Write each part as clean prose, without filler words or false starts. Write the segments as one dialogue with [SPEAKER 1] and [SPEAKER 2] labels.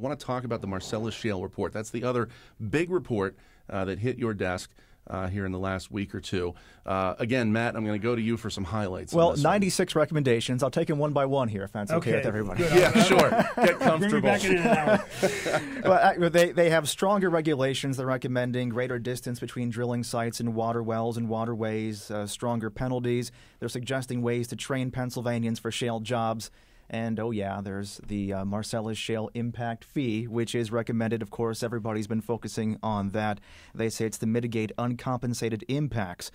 [SPEAKER 1] I want to talk about the Marcellus Shale report. That's the other big report that hit your desk here in the last week or two. Again, Matt, I'm going to go to you for some highlights.
[SPEAKER 2] Well, 96 recommendations. I'll take them one by one here, if that's okay with everybody.
[SPEAKER 1] Good. Yeah, sure. Get comfortable.
[SPEAKER 3] Bring me back in an hour.
[SPEAKER 2] Well, they have stronger regulations. They're recommending greater distance between drilling sites and water wells and waterways, stronger penalties. They're suggesting ways to train Pennsylvanians for shale jobs. And, there's the Marcellus Shale impact fee, which is recommended. Of course, everybody's been focusing on that. They say it's to mitigate uncompensated impacts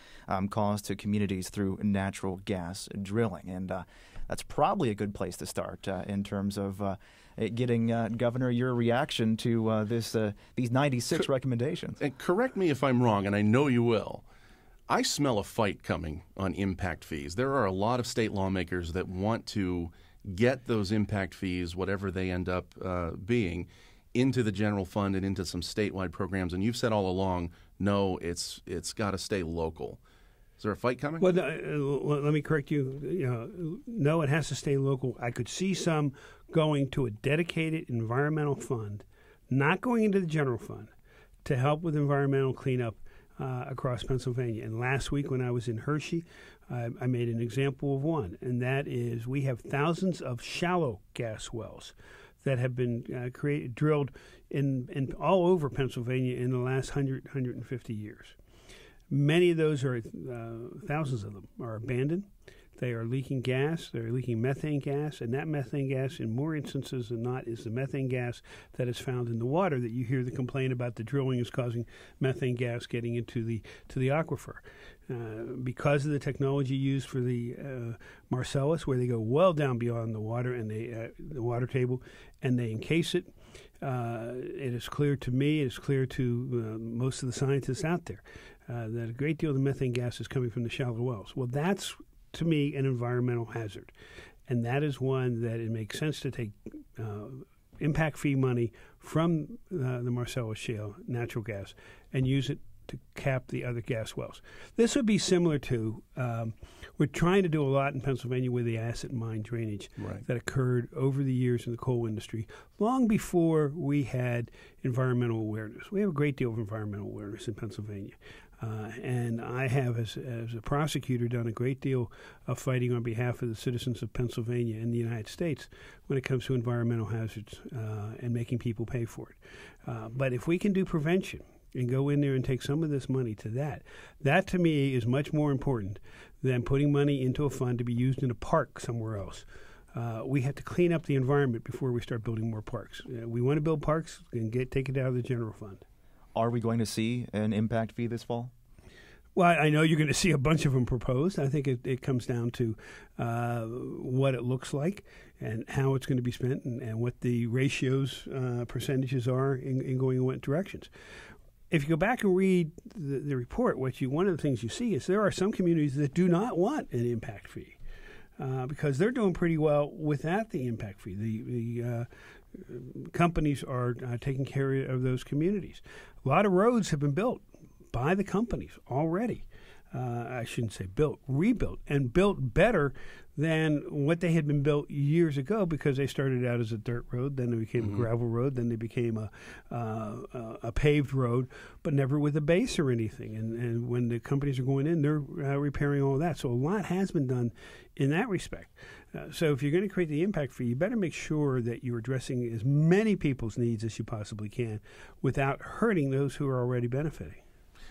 [SPEAKER 2] caused to communities through natural gas drilling. And that's probably a good place to start in terms of getting, Governor, your reaction to these 96 recommendations.
[SPEAKER 1] And correct me if I'm wrong, and I know you will. I smell a fight coming on impact fees. There are a lot of state lawmakers that want to get those impact fees, whatever they end up being, into the general fund and into some statewide programs. And you've said all along, no, it's got to stay local. Is there a fight coming?
[SPEAKER 3] Well, let me correct you. No, it has to stay local. I could see some going to a dedicated environmental fund, not going into the general fund, to help with environmental cleanup across Pennsylvania. And last week when I was in Hershey, I made an example of one, and that is we have thousands of shallow gas wells that have been drilled in all over Pennsylvania in the last 150 years. Many of those are, thousands of them, are abandoned. They are leaking gas. They're leaking methane gas, and that methane gas, in more instances than not, is the methane gas that is found in the water that you hear the complaint about the drilling is causing methane gas getting into the aquifer. Because of the technology used for the Marcellus, where they go well down beyond the water and the water table, and they encase it, it is clear to me, it is clear to most of the scientists out there, that a great deal of the methane gas is coming from the shallow wells. Well, that's, to me, an environmental hazard. And that is one that it makes sense to take impact fee money from the Marcellus Shale natural gas and use it to cap the other gas wells. This would be similar to, we're trying to do a lot in Pennsylvania with the acid mine drainage that occurred over the years in the coal industry, long before we had environmental awareness. We have a great deal of environmental awareness in Pennsylvania. And I have, as a prosecutor, done a great deal of fighting on behalf of the citizens of Pennsylvania and the United States when it comes to environmental hazards and making people pay for it. But if we can do prevention and go in there and take some of this money to that to me is much more important than putting money into a fund to be used in a park somewhere else. We have to clean up the environment before we start building more parks. We want to build parks and take it out of the general fund.
[SPEAKER 2] Are we going to see an impact fee this fall?
[SPEAKER 3] Well, I know you're going to see a bunch of them proposed. I think it comes down to what it looks like and how it's going to be spent and what the ratios, percentages are in going in what directions. If you go back and read the report, one of the things you see is there are some communities that do not want an impact fee because they're doing pretty well without the impact fee. The companies are taking care of those communities. A lot of roads have been built by the companies already. I shouldn't say built, rebuilt, and built better than what they had been built years ago because they started out as a dirt road, then they became a gravel road, then they became a paved road, but never with a base or anything. And when the companies are going in, they're repairing all of that. So a lot has been done in that respect. So if you're going to create the impact fee, you better make sure that you're addressing as many people's needs as you possibly can without hurting those who are already benefiting.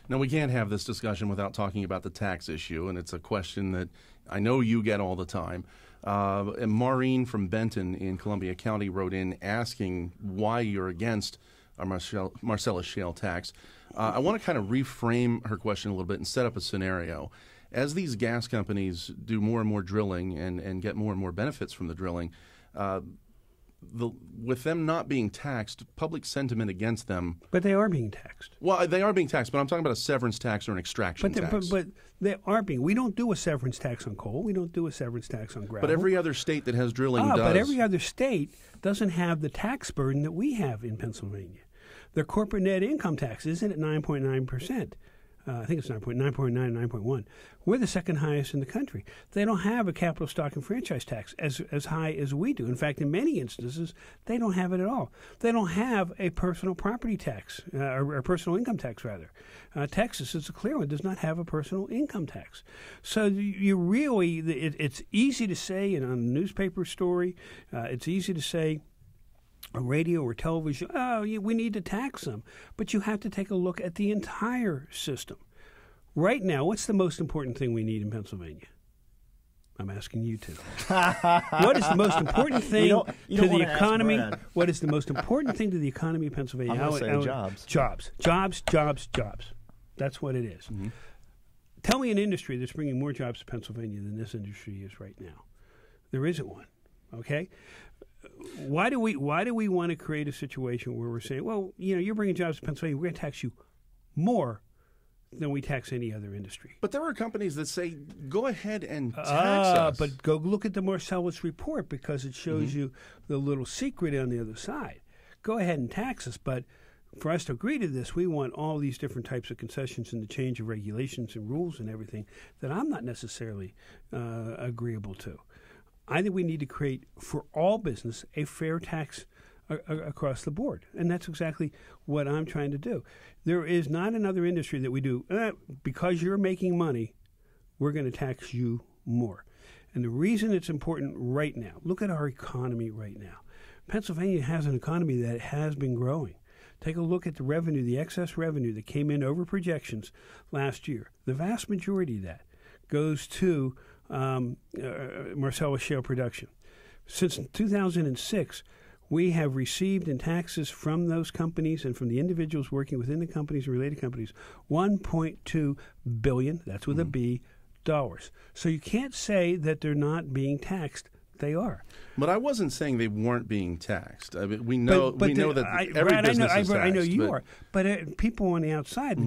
[SPEAKER 1] Now, we can't have this discussion without talking about the tax issue, and it's a question that I know you get all the time. And Maureen from Benton in Columbia County wrote in asking why you're against our Marcellus Shale tax. I want to kind of reframe her question a little bit and set up a scenario. As these gas companies do more and more drilling and get more and more benefits from the drilling, with them not being taxed, public sentiment against them.
[SPEAKER 3] But they are being taxed.
[SPEAKER 1] Well, they are being taxed, but I'm talking about a severance tax or an extraction tax.
[SPEAKER 3] But they are being. We don't do a severance tax on coal. We don't do a severance tax on gravel.
[SPEAKER 1] But every other state that has drilling does.
[SPEAKER 3] But every other state doesn't have the tax burden that we have in Pennsylvania. Their corporate net income tax isn't at 9.9%. I think it's 9.9, 9.1. We're the second highest in the country. They don't have a capital stock and franchise tax as high as we do. In fact, in many instances, they don't have it at all. They don't have a personal property tax, or personal income tax, rather. Texas is a clear one, does not have a personal income tax. So you really, it's easy to say in a newspaper story, it's easy to say, a radio or television, we need to tax them. But you have to take a look at the entire system. Right now, what's the most important thing we need in Pennsylvania? I'm asking you to. What is the most important thing to the economy? What is the most important thing to the economy of Pennsylvania?
[SPEAKER 2] I'm going to say jobs.
[SPEAKER 3] Jobs. That's what it is. Mm-hmm. Tell me an industry that's bringing more jobs to Pennsylvania than this industry is right now. There isn't one. Okay? Why do we want to create a situation where we're saying, well, you're bringing jobs to Pennsylvania, we're going to tax you more than we tax any other industry?
[SPEAKER 1] But there are companies that say, go ahead and tax us.
[SPEAKER 3] But go look at the Marcellus report, because it shows you the little secret on the other side. Go ahead and tax us, but for us to agree to this, we want all these different types of concessions and the change of regulations and rules and everything that I'm not necessarily agreeable to. I think we need to create, for all business, a fair tax across the board. And that's exactly what I'm trying to do. There is not another industry that we do, because you're making money, we're going to tax you more. And the reason it's important right now, look at our economy right now. Pennsylvania has an economy that has been growing. Take a look at the revenue, the excess revenue that came in over projections last year. The vast majority of that goes to Marcellus Shale production. Since 2006, we have received in taxes from those companies and from the individuals working within the companies and related companies $1.2 billion, that's with a B, dollars. So you can't say that they're not being taxed. They are.
[SPEAKER 1] But I wasn't saying they weren't being taxed. I mean, we know that every business is taxed.
[SPEAKER 3] I know you are. But people on the outside,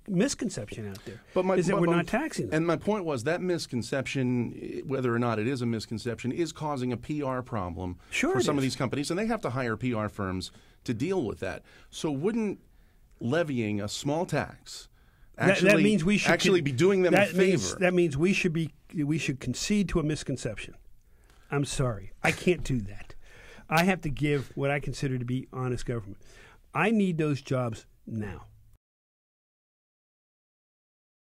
[SPEAKER 3] misconception out there is that we're not taxing them.
[SPEAKER 1] And my point was that misconception, whether or not it is a misconception, is causing a PR problem for some of these companies, and they have to hire PR firms to deal with that. So wouldn't levying a small tax that means we should be doing them a favor?
[SPEAKER 3] That means we should concede to a misconception. I'm sorry. I can't do that. I have to give what I consider to be honest government. I need those jobs now.